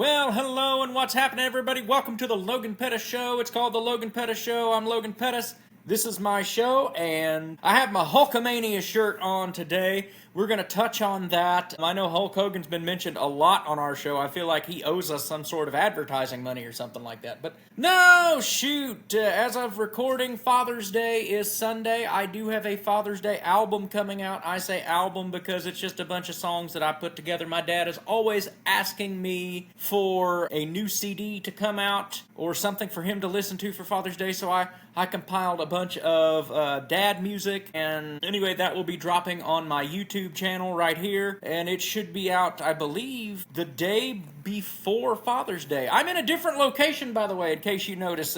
Well, hello and what's happening, everybody? Welcome to the Logan Pettis Show. It's called the Logan Pettis Show. I'm Logan Pettis. This is my show, and I have my Hulkamania shirt on today. We're going to touch on that. I know Hulk Hogan's been mentioned a lot on our show. I feel like he owes us some sort of advertising money or something like that. But no, shoot. As of recording, Father's Day is Sunday. I do have a Father's Day album coming out. I say album because it's just a bunch of songs that I put together. My dad is always asking me for a new CD to come out or something for him to listen to for Father's Day, so I compiled a bunch of dad music, and anyway, that will be dropping on my YouTube channel right here, and it should be out, I believe, the day before Father's Day. I'm in a different location, by the way, in case you notice.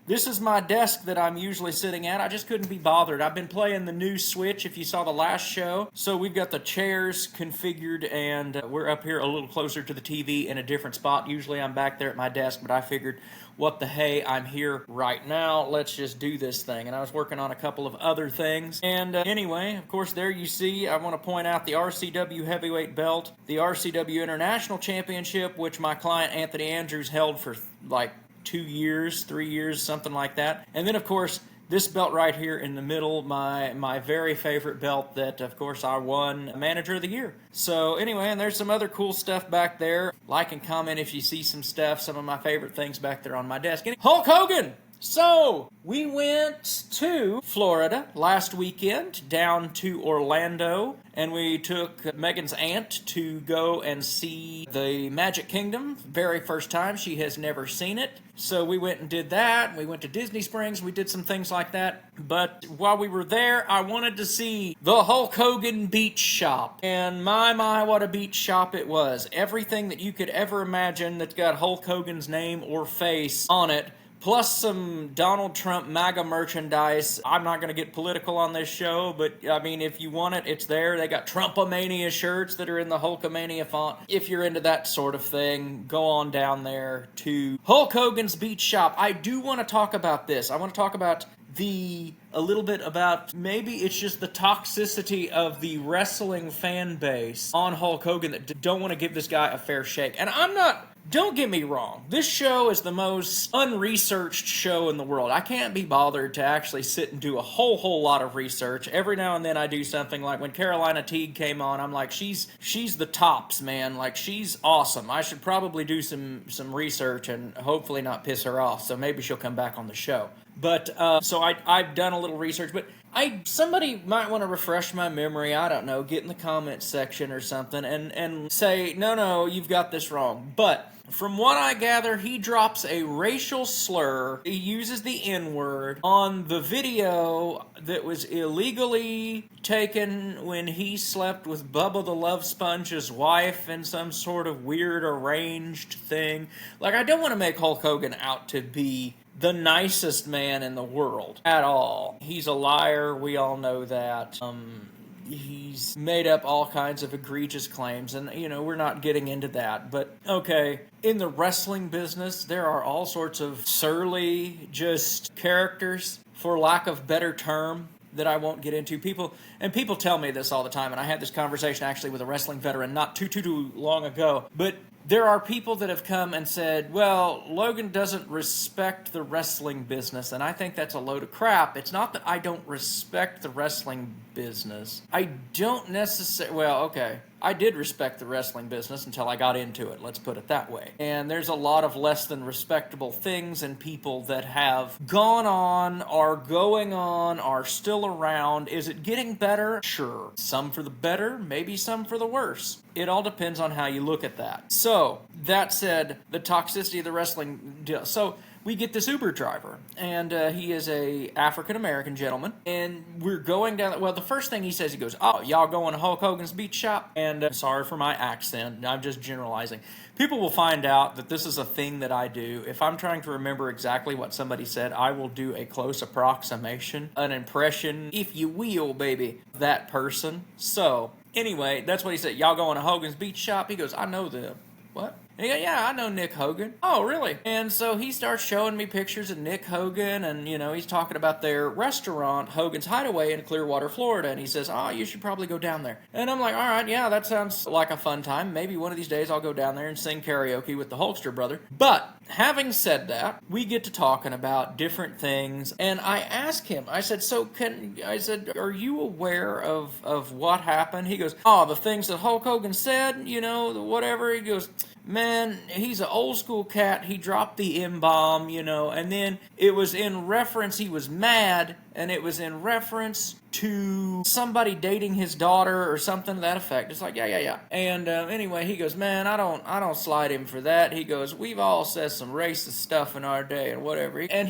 This is my desk that I'm usually sitting at. I just couldn't be bothered. I've been playing the new Switch, if you saw the last show. So we've got the chairs configured, and we're up here a little closer to the TV in a different spot. Usually I'm back there at my desk, but I figured, what the hey, I'm here right now. Let's just do this thing. And I was working on a couple of other things. And anyway, of course, there you see, I want to point out the RCW Heavyweight Belt, the RCW International Championship, which my client Anthony Andrews held for like 2 years, 3 years, something like that. And then, of course, this belt right here in the middle, my very favorite belt that, of course, I won Manager of the Year. So, anyway, and there's some other cool stuff back there. Like and comment if you see some stuff, some of my favorite things back there on my desk. Hulk Hogan! So, we went to Florida last weekend, down to Orlando, and we took Megan's aunt to go and see the Magic Kingdom. Very first time. She has never seen it. So we went and did that. We went to Disney Springs. We did some things like that. But while we were there, I wanted to see the Hulk Hogan Beach Shop. And my, what a beach shop it was. Everything that you could ever imagine that's got Hulk Hogan's name or face on it, plus some Donald Trump MAGA merchandise. I'm not going to get political on this show, but I mean, if you want it, it's there. They got Trumpomania shirts that are in the Hulkamania font. If you're into that sort of thing, go on down there to Hulk Hogan's Beach Shop. I do want to talk about this. I want to talk about a little bit about maybe it's just the toxicity of the wrestling fan base on Hulk Hogan that don't want to give this guy a fair shake. And don't get me wrong, this show is the most unresearched show in the world. I can't be bothered to actually sit and do a whole lot of research. Every now and then I do something, like when Carolina Teague came on, I'm like, she's the tops, man. Like, she's awesome. I should probably do some research and hopefully not piss her off, so maybe she'll come back on the show. But, so I've done a little research, but somebody might want to refresh my memory, I don't know, get in the comments section or something and say, no, you've got this wrong. But from what I gather, he drops a racial slur. He uses the N-word on the video that was illegally taken when he slept with Bubba the Love Sponge's wife in some sort of weird arranged thing. Like, I don't want to make Hulk Hogan out to be the nicest man in the world at all. He's a liar. We all know that. He's made up all kinds of egregious claims, and, we're not getting into that. But, okay, in the wrestling business, there are all sorts of surly, just characters, for lack of better term, that I won't get into. People tell me this all the time, and I had this conversation actually with a wrestling veteran not too long ago, but there are people that have come and said, well, Logan doesn't respect the wrestling business, and I think that's a load of crap. It's not that I don't respect the wrestling business. I don't necessarily, okay, I did respect the wrestling business until I got into it, let's put it that way. And there's a lot of less than respectable things and people that have gone on, are going on, are still around. Is it getting better? Sure. Some for the better, maybe some for the worse. It all depends on how you look at that. So, that said, the toxicity of the wrestling deal. So, we get this Uber driver, and he is a African-American gentleman, and we're going down, the first thing he says, he goes, oh, y'all going to Hulk Hogan's Beach Shop? And sorry for my accent, I'm just generalizing. People will find out that this is a thing that I do. If I'm trying to remember exactly what somebody said, I will do a close approximation, an impression, if you will, baby, that person. So, anyway, that's what he said, y'all going to Hogan's Beach Shop? He goes, I know them. What? And he goes, yeah, I know Nick Hogan. Oh, really? And so he starts showing me pictures of Nick Hogan, and, he's talking about their restaurant, Hogan's Hideaway in Clearwater, Florida, and he says, oh, you should probably go down there. And I'm like, all right, yeah, that sounds like a fun time. Maybe one of these days I'll go down there and sing karaoke with the Hulkster brother. But having said that, we get to talking about different things, and I asked him, I said, are you aware of what happened? He goes, oh, the things that Hulk Hogan said, whatever. He goes, man, he's an old school cat. He dropped the M-bomb, and then it was in reference, he was mad, and it was in reference to somebody dating his daughter or something to that effect. It's like, yeah. And anyway, he goes, man, I don't slide him for that. He goes, we've all said some racist stuff in our day and whatever. And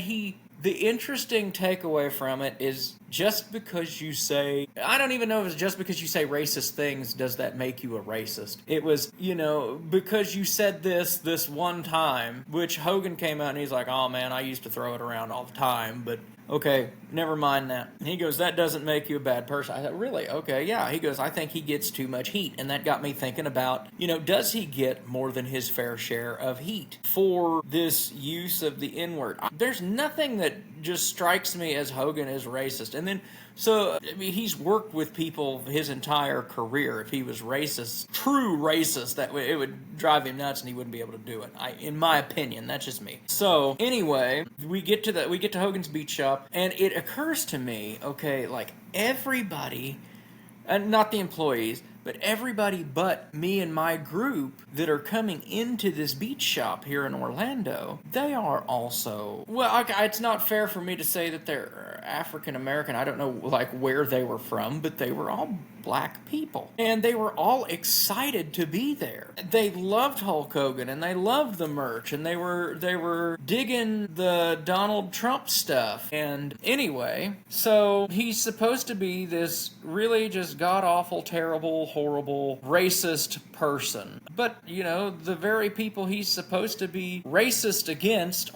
the interesting takeaway from it is just because you say, I don't even know if it's just because you say racist things, does that make you a racist? It was, because you said this one time, which Hogan came out and he's like, oh man, I used to throw it around all the time, but okay, never mind that. And he goes, that doesn't make you a bad person. I thought, really? Okay, yeah. He goes, I think he gets too much heat. And that got me thinking about, does he get more than his fair share of heat for this use of the N-word? There's nothing that just strikes me as Hogan is racist. And then, he's worked with people his entire career. If he was racist, true racist, it would drive him nuts and he wouldn't be able to do it. In my opinion, that's just me. So anyway, we get to Hogan's Beach Shop, and it occurs to me, okay, like everybody, and not the employees, but everybody but me and my group that are coming into this beach shop here in Orlando, they are also, it's not fair for me to say that they're African American. I don't know where they were from, but they were all black people. And they were all excited to be there. They loved Hulk Hogan, and they loved the merch, and they were digging the Donald Trump stuff. And anyway, so he's supposed to be this really just god-awful, terrible, horrible, racist person. But, the very people he's supposed to be racist against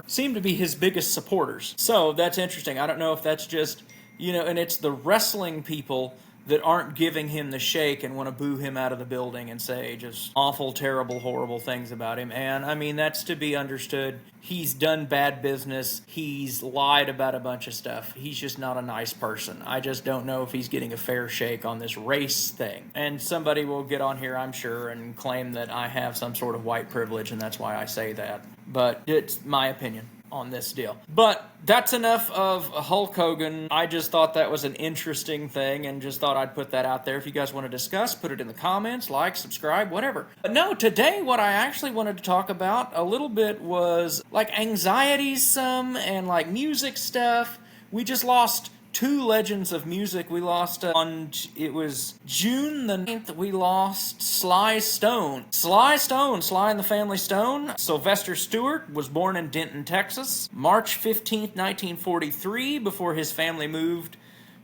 seem to be his biggest supporters. So that's interesting. I don't know if that's just, and it's the wrestling people that aren't giving him the shake and want to boo him out of the building and say just awful, terrible, horrible things about him. And, I mean, that's to be understood. He's done bad business. He's lied about a bunch of stuff. He's just not a nice person. I just don't know if he's getting a fair shake on this race thing. And somebody will get on here, I'm sure, and claim that I have some sort of white privilege, and that's why I say that. But it's my opinion on this deal. But that's enough of Hulk Hogan. I just thought that was an interesting thing and just thought I'd put that out there. If you guys want to discuss, put it in the comments, like, subscribe, whatever. But no, today what I actually wanted to talk about a little bit was anxieties and music stuff. We just lost two legends of music. We lost it was June the 9th, we lost Sly Stone. Sly and the Family Stone. Sylvester Stewart was born in Denton, Texas, March 15th, 1943, before his family moved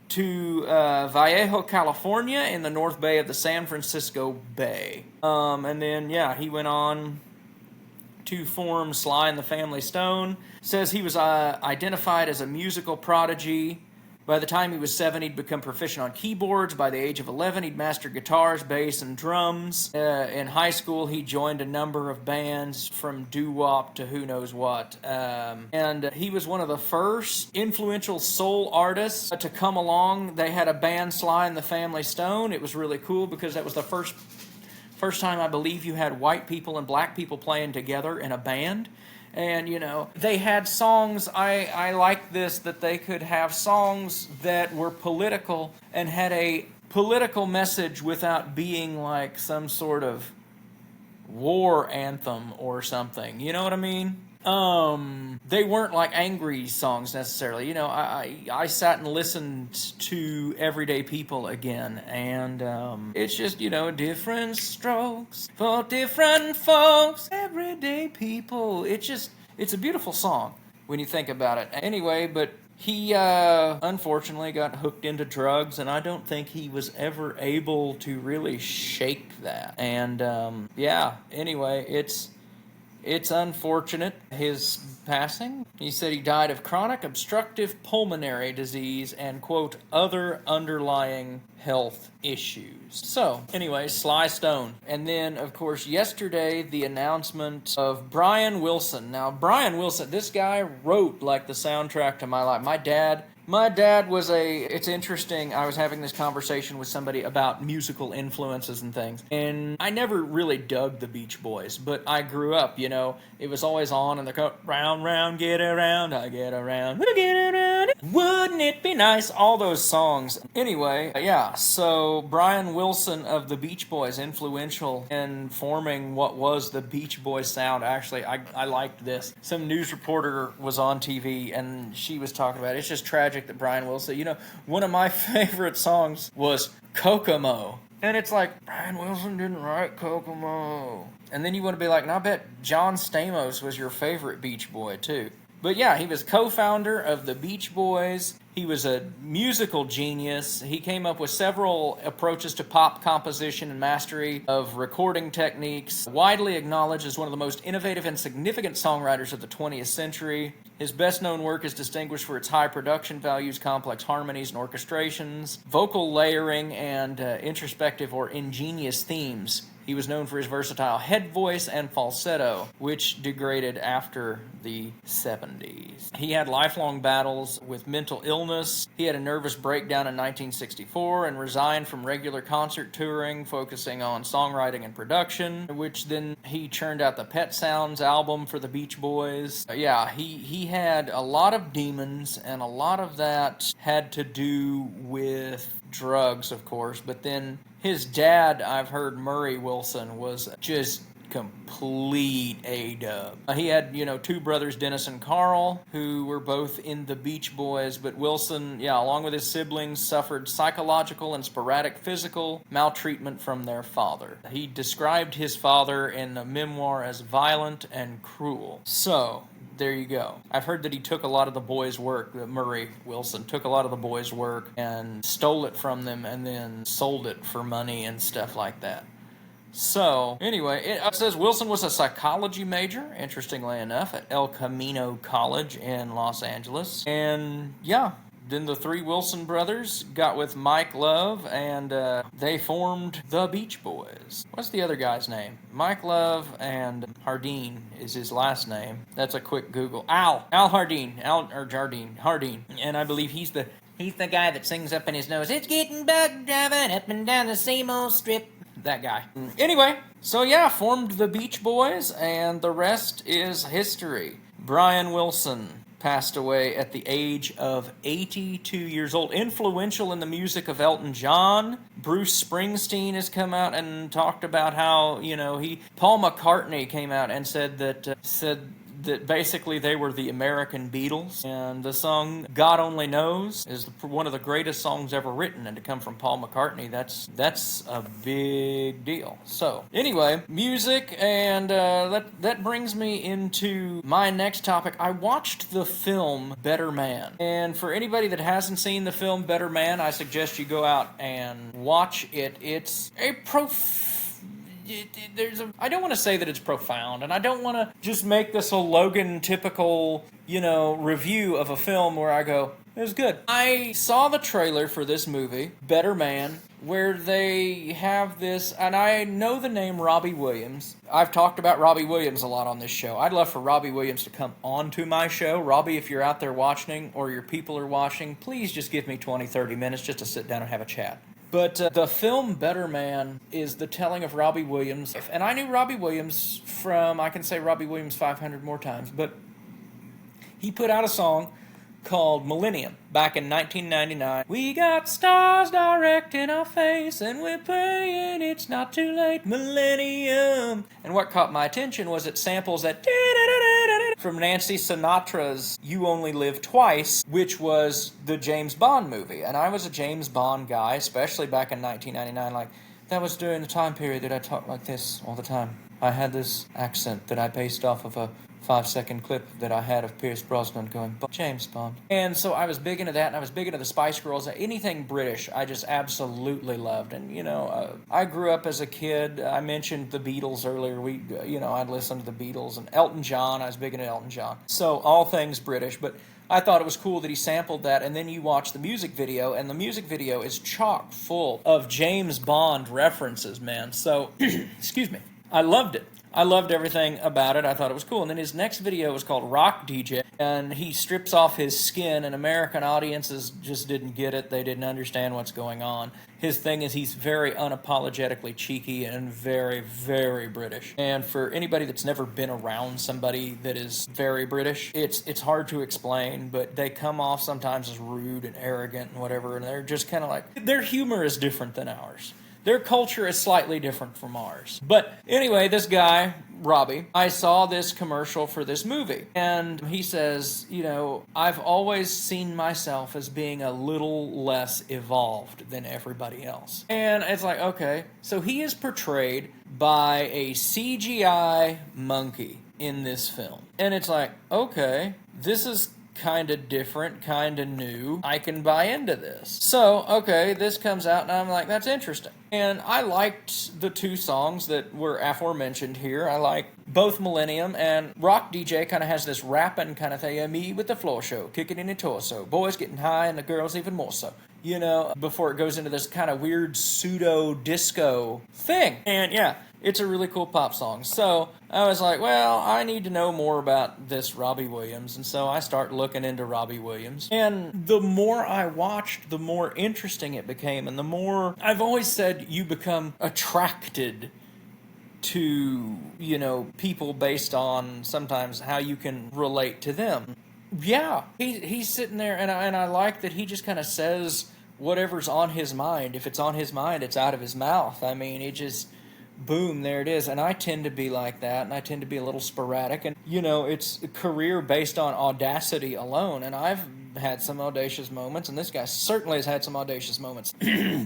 to Vallejo, California, in the North Bay of the San Francisco Bay. And then, he went on to form Sly and the Family Stone. Says he was identified as a musical prodigy. By the time he was 7, he'd become proficient on keyboards. By the age of 11, he'd mastered guitars, bass, and drums. In high school, he joined a number of bands, from doo-wop to who knows what. And he was one of the first influential soul artists to come along. They had a band, Sly and the Family Stone. It was really cool because that was the first time, I believe, you had white people and black people playing together in a band. And, they had songs, I like this, that they could have songs that were political and had a political message without being like some sort of war anthem or something. You know what I mean? They weren't like angry songs necessarily. I sat and listened to Everyday People again, and it's just, different strokes for different folks, everyday people. It's a beautiful song when you think about it. Anyway, but he unfortunately got hooked into drugs, and I don't think he was ever able to really shake that. And anyway, it's unfortunate, his passing. He said he died of chronic obstructive pulmonary disease and, quote, other underlying health issues. So, anyway, Sly Stone. And then, of course, yesterday, the announcement of Brian Wilson. Now, Brian Wilson, this guy wrote, like, the soundtrack to my life. My dad was it's interesting, I was having this conversation with somebody about musical influences and things, and I never really dug the Beach Boys, but I grew up, it was always on, and the round, round, get around, I get around, we get around, wouldn't it be nice, all those songs. Anyway, yeah, so Brian Wilson of the Beach Boys, influential in forming what was the Beach Boys sound. Actually, I liked this. Some news reporter was on TV, and she was talking about it. It's just tragic that Brian Wilson, one of my favorite songs was Kokomo. And it's like, Brian Wilson didn't write Kokomo. And then you want to be like, and I bet John Stamos was your favorite Beach Boy too. But yeah, he was co-founder of the Beach Boys. He was a musical genius. He came up with several approaches to pop composition and mastery of recording techniques. Widely acknowledged as one of the most innovative and significant songwriters of the 20th century. His best-known work is distinguished for its high production values, complex harmonies and orchestrations, vocal layering, and introspective or ingenious themes. He was known for his versatile head voice and falsetto, which degraded after the 70s. He had lifelong battles with mental illness. He had a nervous breakdown in 1964 and resigned from regular concert touring, focusing on songwriting and production, which then he churned out the Pet Sounds album for the Beach Boys. He had a lot of demons, and a lot of that had to do with drugs, of course, but then his dad, I've heard, Murray Wilson, was just complete A-dub. He had, two brothers, Dennis and Carl, who were both in the Beach Boys, but Wilson, along with his siblings, suffered psychological and sporadic physical maltreatment from their father. He described his father in a memoir as violent and cruel. So, there you go. I've heard that he took a lot of the boys' work, that Murray Wilson took a lot of the boys' work and stole it from them and then sold it for money and stuff like that. So, anyway, it says Wilson was a psychology major, interestingly enough, at El Camino College in Los Angeles. And, then the three Wilson brothers got with Mike Love, and they formed the Beach Boys. What's the other guy's name? Mike Love and Hardin is his last name. That's a quick Google. Al Hardin. Hardin. And I believe he's the guy that sings up in his nose, "It's getting bug driving up and down the same old strip." That guy. Anyway, so formed the Beach Boys, and the rest is history. Brian Wilson passed away at the age of 82 years old. Influential in the music of Elton John. Bruce Springsteen has come out and talked about how, Paul McCartney came out and said that basically they were the American Beatles, and the song God Only Knows is one of the greatest songs ever written, and to come from Paul McCartney, that's a big deal. So, anyway, music, and that brings me into my next topic. I watched the film Better Man, and for anybody that hasn't seen the film Better Man, I suggest you go out and watch it. It's a I don't want to say that it's profound, and I don't want to just make this a Logan typical, review of a film where I go, it was good. I saw the trailer for this movie, Better Man, where they have this, and I know the name Robbie Williams. I've talked about Robbie Williams a lot on this show. I'd love for Robbie Williams to come onto my show. Robbie, if you're out there watching, or your people are watching, please just give me 20, 30 minutes just to sit down and have a chat. But the film Better Man is the telling of Robbie Williams. And I knew Robbie Williams I can say Robbie Williams 500 more times, but he put out a song called Millennium back in 1999. We got stars direct in our face, and we're praying it's not too late. Millennium. And what caught my attention was it samples that from Nancy Sinatra's You Only Live Twice, which was the James Bond movie. And I was a James Bond guy, especially back in 1999. That was during the time period that I talked like this all the time. I had this accent that I based off of a 5-second clip that I had of Pierce Brosnan going, James Bond. And so I was big into that, and I was big into the Spice Girls. Anything British, I just absolutely loved. And, I grew up as a kid. I mentioned the Beatles earlier. I'd listen to the Beatles. And Elton John, I was big into Elton John. So all things British, but I thought it was cool that he sampled that, and then you watch the music video, and the music video is chock full of James Bond references, man. So, excuse me, I loved it. I loved everything about it. I thought it was cool. And then his next video was called Rock DJ, and he strips off his skin, and American audiences just didn't get it. They didn't understand what's going on. His thing is he's very unapologetically cheeky and very, very British. And for anybody that's never been around somebody that is very British, it's hard to explain, but they come off sometimes as rude and arrogant and whatever, and they're just kind of like, their humor is different than ours. Their culture is slightly different from ours. But anyway, this guy, Robbie, I saw this commercial for this movie. And he says, I've always seen myself as being a little less evolved than everybody else. And it's like, okay, so he is portrayed by a CGI monkey in this film. And it's like, okay, this is kind of different, kind of new. I can buy into this. So, okay, this comes out and I'm like, that's interesting. And I liked the two songs that were aforementioned here. I like both Millennium, and Rock DJ kind of has this rapping kind of thing. Me with the floor show, kicking in the torso. Boys getting high and the girls even more so. Before it goes into this kind of weird pseudo-disco thing. And yeah, it's a really cool pop song. So I was like, well, I need to know more about this Robbie Williams. And so I start looking into Robbie Williams. And the more I watched, the more interesting it became. And the more, I've always said, you become attracted to, people based on sometimes how you can relate to them. Yeah, he's sitting there, and I like that he just kind of says whatever's on his mind. If it's on his mind, it's out of his mouth. I mean, it just, boom, there it is. And I tend to be like that, and I tend to be a little sporadic. And, it's a career based on audacity alone, and I've had some audacious moments, and this guy certainly has had some audacious moments.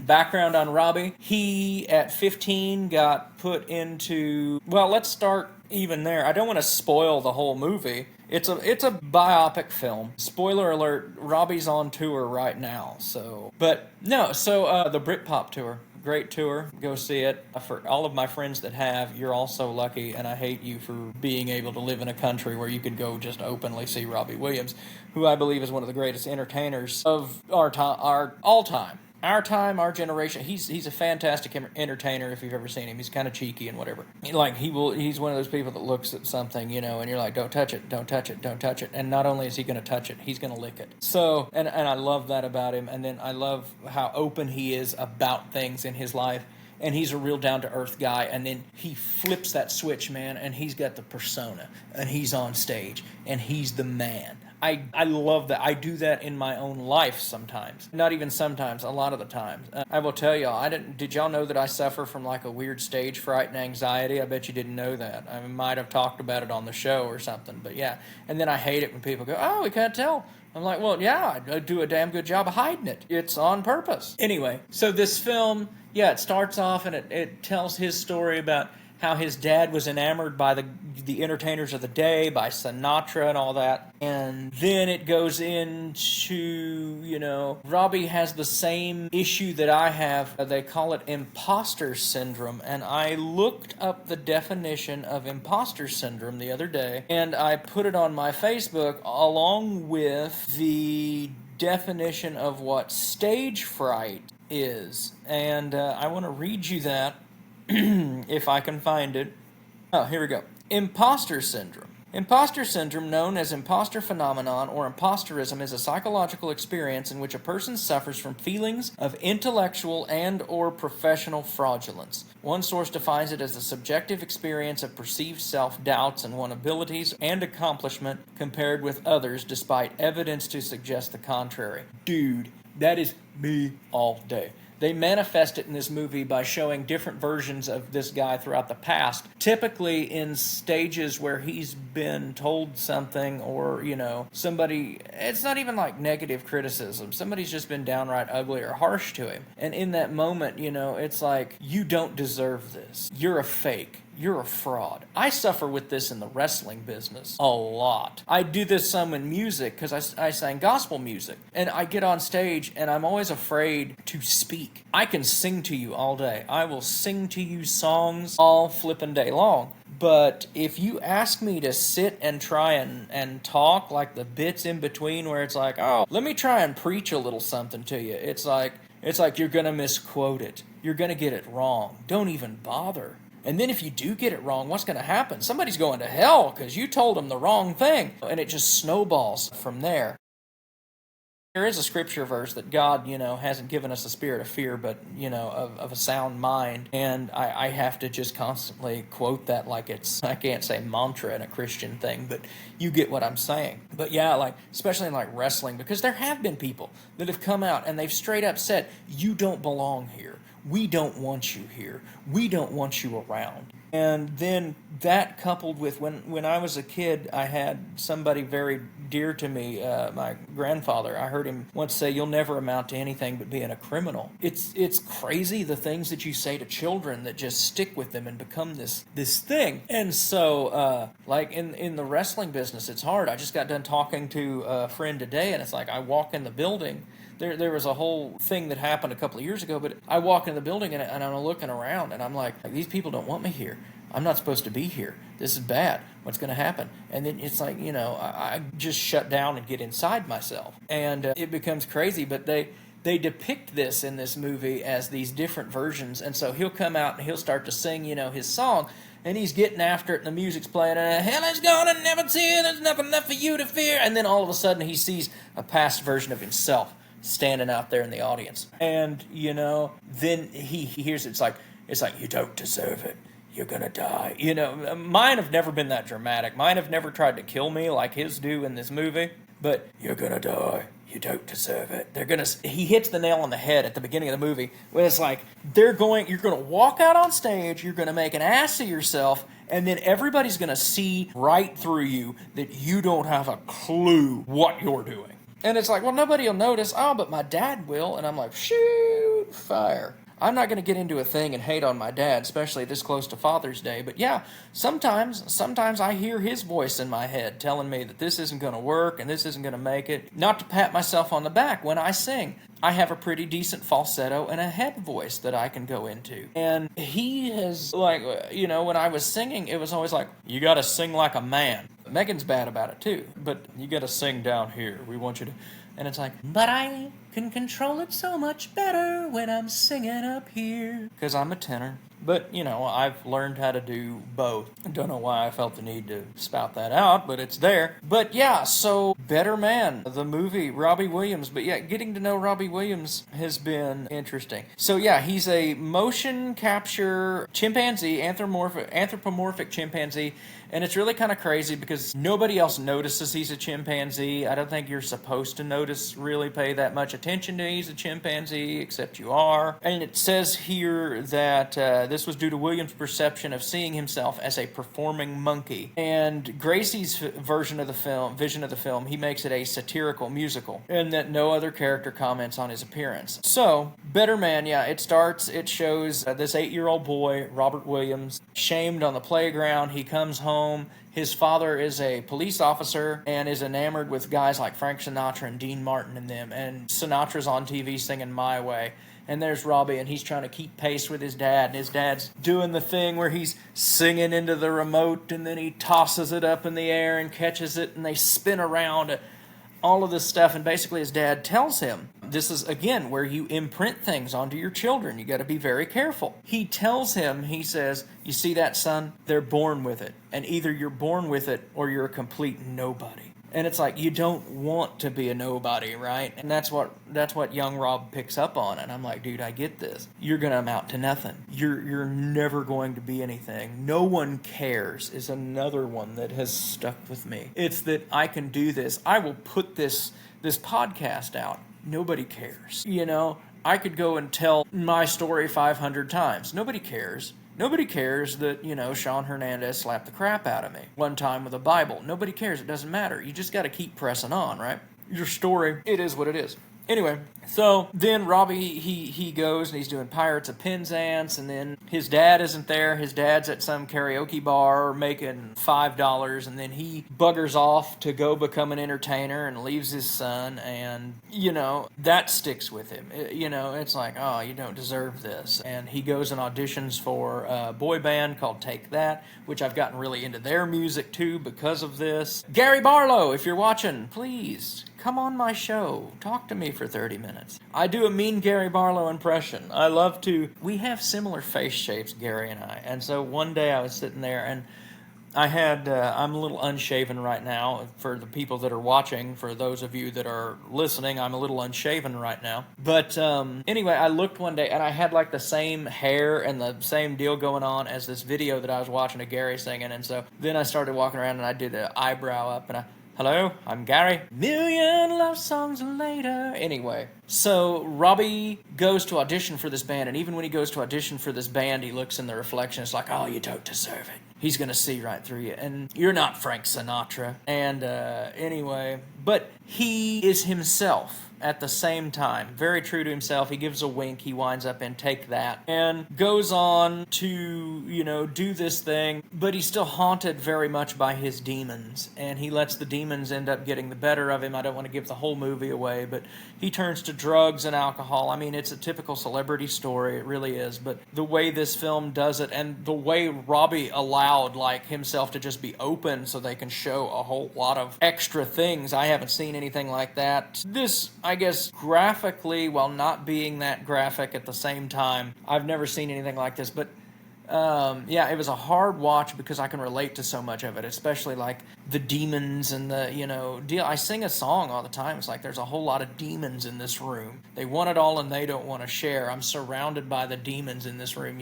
Background on Robbie, he, at 15, got put into, well, let's start even there. I don't want to spoil the whole movie. It's a biopic film. Spoiler alert, Robbie's on tour right now. The Britpop tour. Great tour. Go see it. For all of my friends that have, you're all so lucky, and I hate you for being able to live in a country where you could go just openly see Robbie Williams, who I believe is one of the greatest entertainers of our time. Our time, our generation. He's a fantastic entertainer if you've ever seen him. He's kind of cheeky and whatever. He's one of those people that looks at something, and you're like, don't touch it, don't touch it, don't touch it. And not only is he going to touch it, he's going to lick it. So, and I love that about him. And then I love how open he is about things in his life. And he's a real down-to-earth guy, and then he flips that switch, man, and he's got the persona, and he's on stage, and he's the man. I love that. I do that in my own life sometimes. Not even sometimes, a lot of the times. I will tell y'all, did y'all know that I suffer from like a weird stage fright and anxiety? I bet you didn't know that. I might have talked about it on the show or something, but yeah. And then I hate it when people go, oh, we can't tell. I'm like, well, yeah, I do a damn good job of hiding it. It's on purpose. Anyway, so this film, yeah, it starts off and it tells his story about how his dad was enamored by the entertainers of the day, by Sinatra and all that. And then it goes into, Robbie has the same issue that I have. They call it imposter syndrome. And I looked up the definition of imposter syndrome the other day, and I put it on my Facebook along with the definition of what stage fright is. And I want to read you that. If I can find it. Oh, here we go. Imposter syndrome. Imposter syndrome, known as imposter phenomenon or imposterism, is a psychological experience in which a person suffers from feelings of intellectual and or professional fraudulence. One source defines it as a subjective experience of perceived self-doubts in one's abilities and accomplishment compared with others despite evidence to suggest the contrary. Dude, that is me all day. They manifest it in this movie by showing different versions of this guy throughout the past, typically in stages where he's been told something or, somebody, it's not even like negative criticism. Somebody's just been downright ugly or harsh to him. And in that moment, it's like, you don't deserve this. You're a fake. you're a fraud. I suffer with this in the wrestling business a lot. I do this some in music because I sang gospel music. And I get on stage and I'm always afraid to speak. I can sing to you all day. I will sing to you songs all flippin' day long. But if you ask me to sit and try and talk, like the bits in between where it's like, oh, let me try and preach a little something to you. It's like you're going to misquote it. You're going to get it wrong. Don't even bother. And then if you do get it wrong, what's going to happen? Somebody's going to hell because you told them the wrong thing. And it just snowballs from there. There is a scripture verse that God, hasn't given us a spirit of fear, but, of a sound mind. And I have to just constantly quote that like it's, I can't say mantra in a Christian thing, but you get what I'm saying. But yeah, especially in wrestling, because there have been people that have come out and they've straight up said, you don't belong here. We don't want you here. We don't want you around. And then that coupled with when I was a kid, I had somebody very dear to me, my grandfather. I heard him once say, you'll never amount to anything but being a criminal. It's crazy the things that you say to children that just stick with them and become this thing. And so, in the wrestling business, it's hard. I just got done talking to a friend today, and it's like I walk in the building. There was a whole thing that happened a couple of years ago, but I walk in the building and I'm looking around and I'm like, these people don't want me here. I'm not supposed to be here. This is bad. What's going to happen? And then it's like, I just shut down and get inside myself. And it becomes crazy, but they depict this in this movie as these different versions. And so he'll come out and he'll start to sing, his song. And he's getting after it, and the music's playing, and hell is gonna never tear, there's nothing left for you to fear. And then all of a sudden he sees a past version of himself standing out there in the audience. And, then he hears it's like, you don't deserve it. You're gonna die. Mine have never been that dramatic. Mine have never tried to kill me like his do in this movie. But you're gonna die. You don't deserve it. He hits the nail on the head at the beginning of the movie when it's like, you're gonna walk out on stage, you're gonna make an ass of yourself, and then everybody's gonna see right through you that you don't have a clue what you're doing. And it's like, well, nobody will notice. Oh, but my dad will. And I'm like, shoot, fire. I'm not going to get into a thing and hate on my dad, especially this close to Father's Day. But yeah, sometimes I hear his voice in my head telling me that this isn't going to work and this isn't going to make it. Not to pat myself on the back when I sing. I have a pretty decent falsetto and a head voice that I can go into. And he has, when I was singing, it was always like, you got to sing like a man. Megan's bad about it too, but you got to sing down here. We want you to... And it's like, but I can control it so much better when I'm singing up here. Because I'm a tenor. But, I've learned how to do both. I don't know why I felt the need to spout that out, but it's there. But yeah, so Better Man, the movie, Robbie Williams. But yeah, getting to know Robbie Williams has been interesting. So yeah, he's a motion capture chimpanzee, anthropomorphic chimpanzee. And it's really kind of crazy because nobody else notices he's a chimpanzee. I don't think you're supposed to really pay that much attention to he's a chimpanzee, except you are. And it says here that this was due to Williams' perception of seeing himself as a performing monkey. And Gracie's vision of the film, he makes it a satirical musical, and that no other character comments on his appearance. So, Better Man, yeah, it shows this 8-year-old boy, Robert Williams, shamed on the playground. He comes home. His father is a police officer and is enamored with guys like Frank Sinatra and Dean Martin and them. And Sinatra's on TV singing My Way. And there's Robbie, and he's trying to keep pace with his dad. And his dad's doing the thing where he's singing into the remote, and then he tosses it up in the air and catches it, and they spin around. All of this stuff, and basically his dad tells him, this is, again, where you imprint things onto your children. You got to be very careful. He tells him, he says, you see that, son? They're born with it. And either you're born with it or you're a complete nobody. And it's like, you don't want to be a nobody, right? And that's what young Rob picks up on. And I'm like, dude, I get this. You're going to amount to nothing. You're never going to be anything. No one cares is another one that has stuck with me. It's that I can do this. I will put this podcast out. Nobody cares. I could go and tell my story 500 times. Nobody cares. Nobody cares that, Sean Hernandez slapped the crap out of me one time with a Bible. Nobody cares. It doesn't matter. You just got to keep pressing on, right? Your story, it is what it is. Anyway, so then Robbie, he goes and he's doing Pirates of Penzance, and then his dad isn't there. His dad's at some karaoke bar making $5, and then he buggers off to go become an entertainer and leaves his son, and, that sticks with him. It's like, oh, you don't deserve this. And he goes and auditions for a boy band called Take That, which I've gotten really into their music too because of this. Gary Barlow, if you're watching, please come on my show. Talk to me for 30 minutes. I do a mean Gary Barlow impression. I love to. We have similar face shapes, Gary and I. And so one day I was sitting there and I'm a little unshaven right now. For the people that are watching, for those of you that are listening, I'm a little unshaven right now. But anyway, I looked one day and I had like the same hair and the same deal going on as this video that I was watching of Gary singing. And so then I started walking around and I did an eyebrow up and hello, I'm Gary. Million love songs later. Anyway, so Robbie goes to audition for this band, and even when he goes to audition for this band, he looks in the reflection. It's like, oh, you don't deserve it. He's going to see right through you. And you're not Frank Sinatra. And anyway, but he is himself at the same time. Very true to himself. He gives a wink. He winds up in Take That and goes on to, do this thing, but he's still haunted very much by his demons, and he lets the demons end up getting the better of him. I don't want to give the whole movie away, but he turns to drugs and alcohol. I mean, it's a typical celebrity story. It really is, but the way this film does it and the way Robbie allowed himself to just be open so they can show a whole lot of extra things. I haven't seen anything like that. This, I guess, graphically, while not being that graphic at the same time, I've never seen anything like this, but it was a hard watch because I can relate to so much of it, especially like the demons and the, deal. I sing a song all the time. It's like there's a whole lot of demons in this room. They want it all and they don't want to share. I'm surrounded by the demons in this room,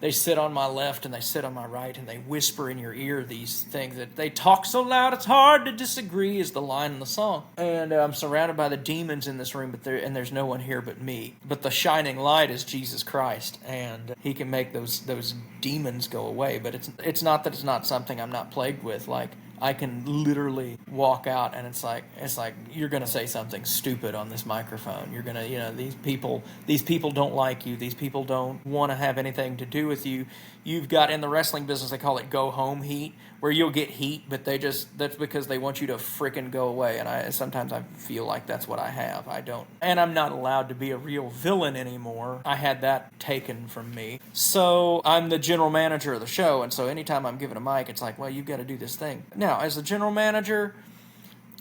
They sit on my left and they sit on my right and they whisper in your ear these things that they talk so loud it's hard to disagree is the line in the song. And I'm surrounded by the demons in this room, and there's no one here but me. But the shining light is Jesus Christ, and he can make those demons go away. But it's not that it's not something I'm not plagued with. Like, I can literally walk out and it's like you're gonna say something stupid on this microphone. You're gonna, these people don't like you. These people don't want to have anything to do with you. You've got, in the wrestling business, they call it go home heat, where you'll get heat, but that's because they want you to frickin' go away. And sometimes I feel like that's what I have. And I'm not allowed to be a real villain anymore. I had that taken from me. So I'm the general manager of the show, and so anytime I'm given a mic, it's like, well, you've got to do this thing. Now, as the general manager,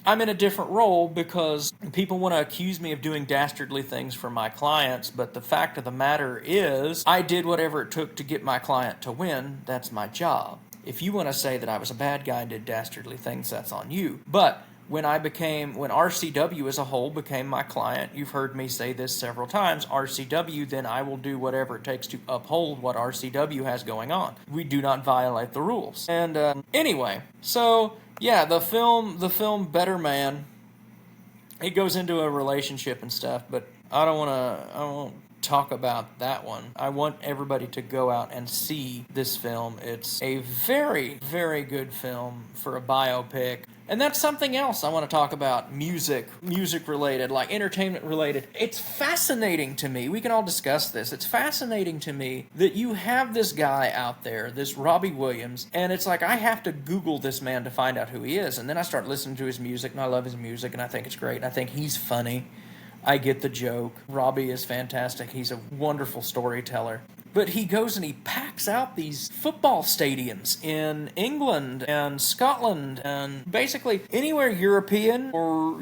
I'm in a different role because people want to accuse me of doing dastardly things for my clients, but the fact of the matter is I did whatever it took to get my client to win. That's my job. If you want to say that I was a bad guy and did dastardly things, that's on you. But when RCW as a whole became my client, you've heard me say this several times, RCW, then I will do whatever it takes to uphold what RCW has going on. We do not violate the rules. And anyway, so yeah, the film Better Man, it goes into a relationship and stuff, but I won't talk about that one. I want everybody to go out and see this film. It's a very, very good film for a biopic. And that's something else I want to talk about, music related, like entertainment related. It's fascinating to me. We can all discuss this. It's fascinating to me that you have this guy out there, this Robbie Williams, and it's like I have to Google this man to find out who he is. And then I start listening to his music, and I love his music, and I think it's great, and I think he's funny. I get the joke. Robbie is fantastic. He's a wonderful storyteller. But he goes and he packs out these football stadiums in England and Scotland and basically anywhere European or,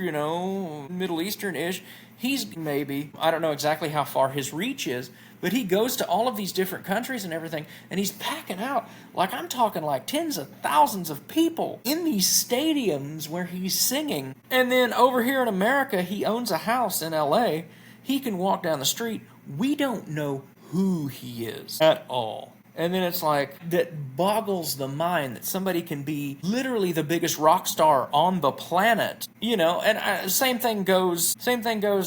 Middle Eastern-ish. He's maybe, I don't know exactly how far his reach is, but he goes to all of these different countries and everything, and he's packing out, like I'm talking like tens of thousands of people in these stadiums where he's singing. And then over here in America, he owns a house in LA. He can walk down the street. We don't know who he is at all. And then it's like, that boggles the mind that somebody can be literally the biggest rock star on the planet, and same thing goes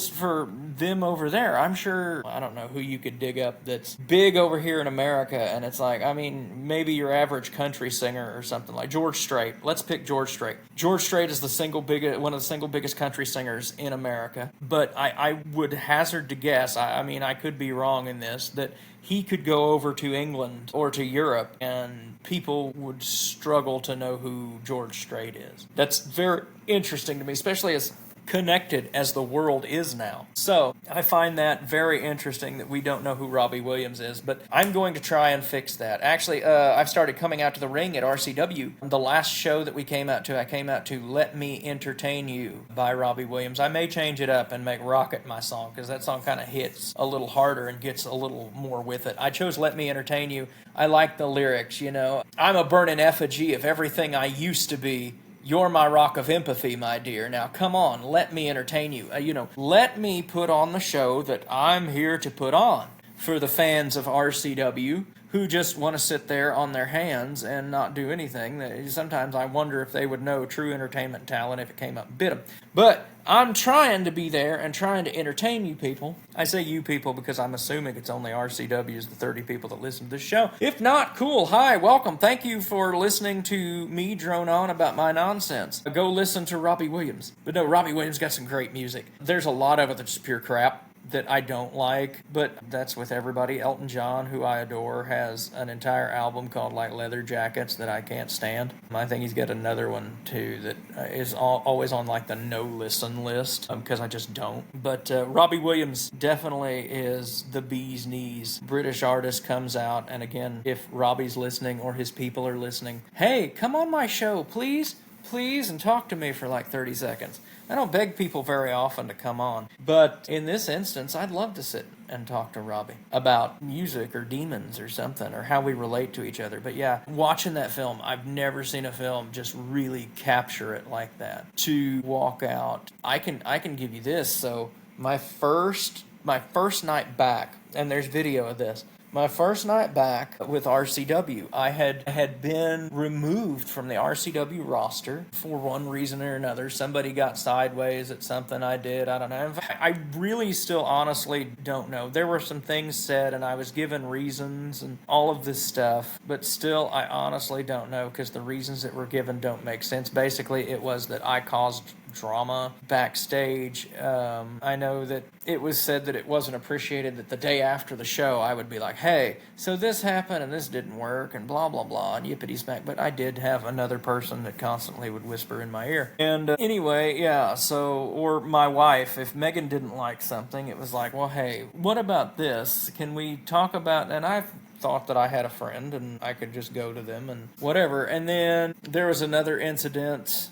for them over there. I'm sure, I don't know who you could dig up that's big over here in America, and it's like, I mean, maybe your average country singer or something like George Strait. Let's pick George Strait. George Strait is one of the single biggest country singers in America, but I would hazard to guess, I could be wrong in this, that he could go over to England or to Europe and people would struggle to know who George Strait is. That's very interesting to me, especially as connected as the world is now. So I find that very interesting that we don't know who Robbie Williams is, but I'm going to try and fix that. Actually, I've started coming out to the ring at RCW. The last show that I came out to Let Me Entertain You by Robbie Williams. I may change it up and make Rocket my song, because that song kind of hits a little harder and gets a little more with it. I chose Let Me Entertain You. I like the lyrics, I'm a burning effigy of everything I used to be. You're my rock of empathy, my dear. Now, come on, let me entertain you. Let me put on the show that I'm here to put on for the fans of RCW who just want to sit there on their hands and not do anything. Sometimes I wonder if they would know true entertainment talent if it came up and bit them. But I'm trying to be there and trying to entertain you people. I say you people because I'm assuming it's only RCWs, the 30 people that listen to this show. If not, cool. Hi, welcome. Thank you for listening to me drone on about my nonsense. Go listen to Robbie Williams. But no, Robbie Williams got some great music. There's a lot of it that's pure crap that I don't like, but that's with everybody. Elton John, who I adore, has an entire album called like Leather Jackets that I can't stand. I think he's got another one too that is always on like the no listen list because I just don't. But Robbie Williams definitely is the bee's knees. British artist comes out, and again, if Robbie's listening or his people are listening, hey, come on my show, please, and talk to me for like 30 seconds. I don't beg people very often to come on, but in this instance, I'd love to sit and talk to Robbie about music or demons or something, or how we relate to each other. But yeah, watching that film, I've never seen a film just really capture it like that. To walk out, I can give you this. So my first night back, and there's video of this. My first night back with RCW, I had been removed from the RCW roster for one reason or another. Somebody got sideways at something I did. I don't know. In fact, I really still honestly don't know. There were some things said, and I was given reasons and all of this stuff, but still, I honestly don't know because the reasons that were given don't make sense. Basically, it was that I caused drama backstage. I know that it was said that it wasn't appreciated that the day after the show I would be like, hey, so this happened and this didn't work and blah blah blah and yippity smack. But I did have another person that constantly would whisper in my ear. And anyway, yeah, so, or my wife, if Megan didn't like something, it was like, well, hey, what about this? Can we talk about, and I've thought that I had a friend and I could just go to them and whatever. And then there was another incident,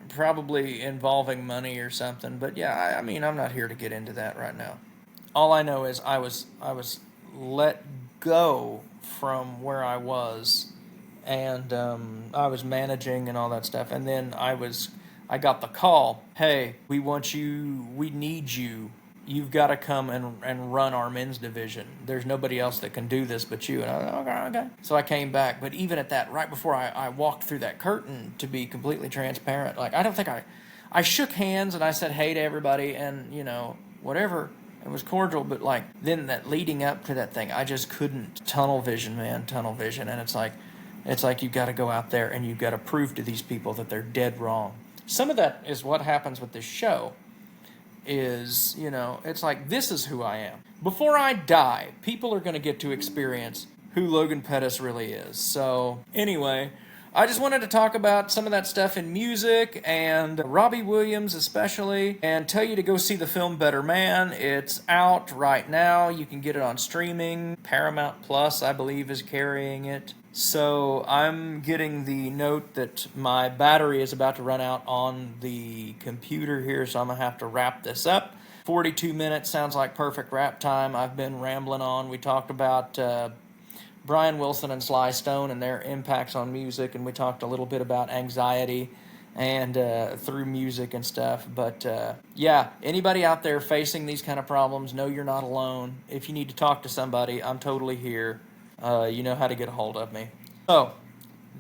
probably involving money or something, but yeah, I mean, I'm not here to get into that right now. All I know is I was let go from where I was, and I was managing and all that stuff, and then I got the call, hey, we need you. You've got to come and run our men's division. There's nobody else that can do this but you. And I was like, okay. So I came back. But even at that, right before I walked through that curtain, to be completely transparent, like, I don't think I shook hands and I said hey to everybody and, whatever. It was cordial, but like then that leading up to that thing, I just couldn't. Tunnel vision, man, tunnel vision. And it's like you've got to go out there and you've got to prove to these people that they're dead wrong. Some of that is what happens with this show. Is, it's like, this is who I am. Before I die, people are going to get to experience who Logan Pettis really is. So, anyway, I just wanted to talk about some of that stuff in music and Robbie Williams especially, and tell you to go see the film Better Man. It's out right now. You can get it on streaming. Paramount Plus, I believe, is carrying it. So I'm getting the note that my battery is about to run out on the computer here, so I'm going to have to wrap this up. 42 minutes sounds like perfect wrap time. I've been rambling on. We talked about Brian Wilson and Sly Stone and their impacts on music, and we talked a little bit about anxiety and through music and stuff. But yeah, anybody out there facing these kind of problems, know you're not alone. If you need to talk to somebody, I'm totally here. you know how to get a hold of me. So,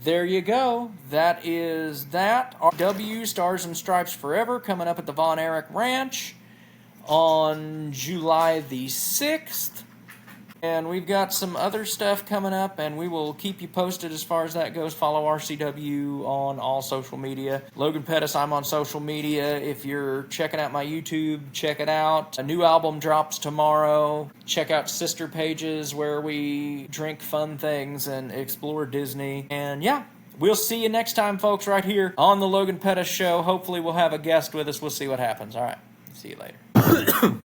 there you go. That is that. RW Stars and Stripes Forever coming up at the Von Erich Ranch on July the 6th. And we've got some other stuff coming up, and we will keep you posted as far as that goes. Follow RCW on all social media. Logan Pettis, I'm on social media. If you're checking out my YouTube, check it out. A new album drops tomorrow. Check out Sister Pages, where we drink fun things and explore Disney. And yeah, we'll see you next time, folks, right here on the Logan Pettis Show. Hopefully we'll have a guest with us. We'll see what happens. All right, see you later.